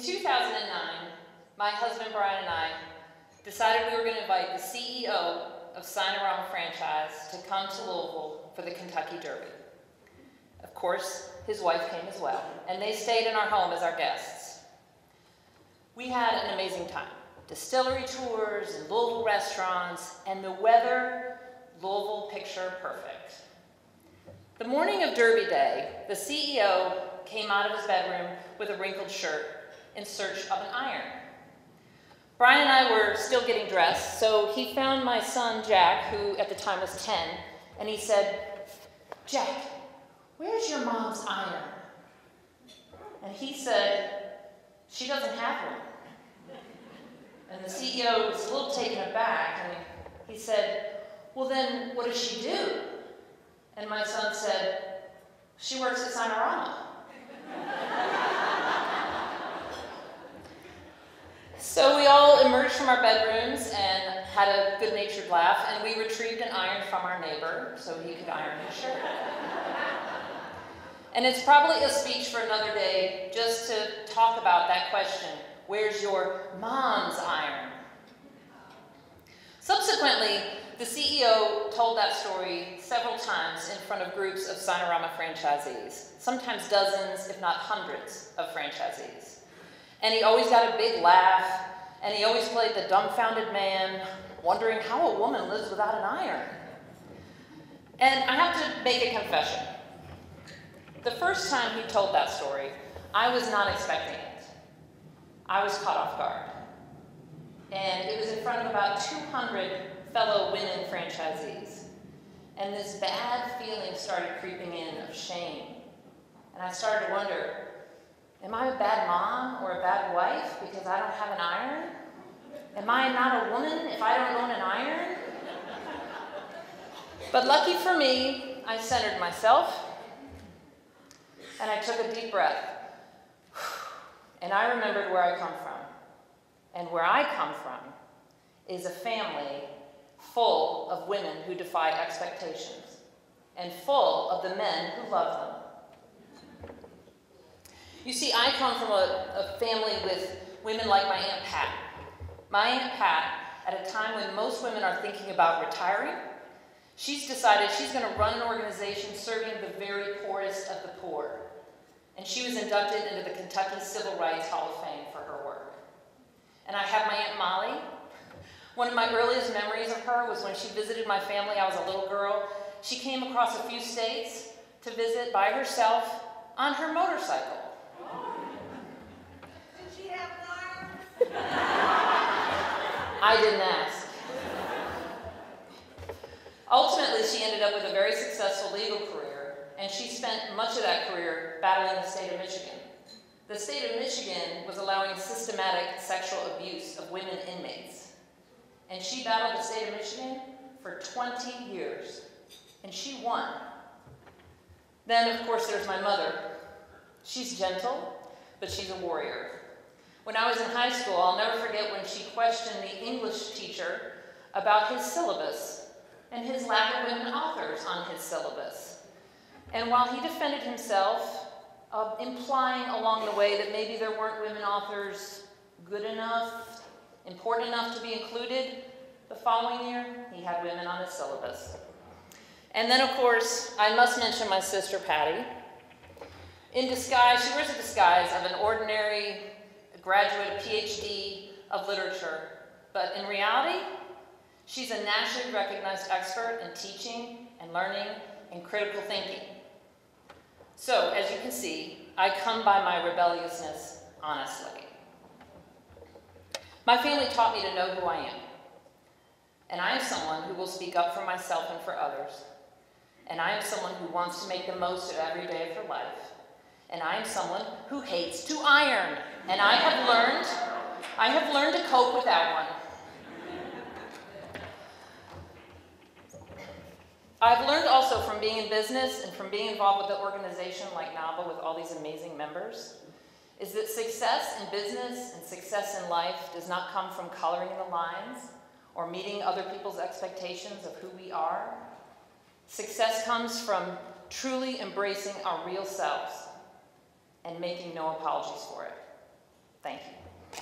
2009, my husband Brian and I decided we were going to invite the CEO of Signarama franchise to come to Louisville for the Kentucky Derby. Of course, his wife came as well, and they stayed in our home as our guests. We had an amazing time. Distillery tours and Louisville restaurants, and the weather, Louisville picture perfect. The morning of Derby Day, the CEO came out of his bedroom with a wrinkled shirt in search of an iron. Brian and I were still getting dressed, so he found my son, Jack, who at the time was 10, and he said, "Jack, where's your mom's iron?" And he said, "She doesn't have one." And the CEO was a little taken aback, and he said, "Well then, what does she do?" And my son said, "She works at Signarama." So we all emerged from our bedrooms and had a good-natured laugh, and we retrieved an iron from our neighbor so he could iron his shirt. And it's probably a speech for another day just to talk about that question, where's your mom's iron? Subsequently, the CEO told that story several times in front of groups of Signarama franchisees, sometimes dozens, if not hundreds, of franchisees. And he always got a big laugh, and he always played the dumbfounded man, wondering how a woman lives without an iron. And I have to make a confession. The first time he told that story, I was not expecting it. I was caught off guard. And it was in front of about 200 fellow women franchisees. And this bad feeling started creeping in of shame. And I started to wonder, am I a bad mom or a bad wife because I don't have an iron? Am I not a woman if I don't own an iron? But lucky for me, I centered myself, and I took a deep breath. And I remembered where I come from. And where I come from is a family full of women who defy expectations, and full of the men who love them. You see, I come from a family with women like my Aunt Pat. My Aunt Pat, at a time when most women are thinking about retiring, she's decided she's going to run an organization serving the very poorest of the poor. And she was inducted into the Kentucky Civil Rights Hall of Fame for her work. And I have my Aunt Molly. One of my earliest memories of her was when she visited my family. I was a little girl. She came across a few states to visit by herself on her motorcycle. Did she have an iron? I didn't ask. Ultimately, she ended up with a very successful legal career, and she spent much of that career battling the state of Michigan. The state of Michigan was allowing systematic sexual abuse of women inmates. And she battled the state of Michigan for 20 years, and she won. Then, of course, there's my mother. She's gentle, but she's a warrior. When I was in high school, I'll never forget when she questioned the English teacher about his syllabus and his lack of women authors on his syllabus. And while he defended himself, implying along the way that maybe there weren't women authors good enough, important enough to be included, the following year, he had women on his syllabus. And then, of course, I must mention my sister, Patty. In disguise, she wears a disguise of an ordinary graduate, a PhD of literature, but in reality, she's a nationally recognized expert in teaching and learning and critical thinking. So, as you can see, I come by my rebelliousness honestly. My family taught me to know who I am. And I am someone who will speak up for myself and for others. And I am someone who wants to make the most of every day of her life. And I am someone who hates to iron. And I have learned to cope with that one. I've learned also from being in business and from being involved with an organization like NAWBO with all these amazing members, is that success in business and success in life does not come from coloring the lines or meeting other people's expectations of who we are. Success comes from truly embracing our real selves and making no apologies for it. Thank you.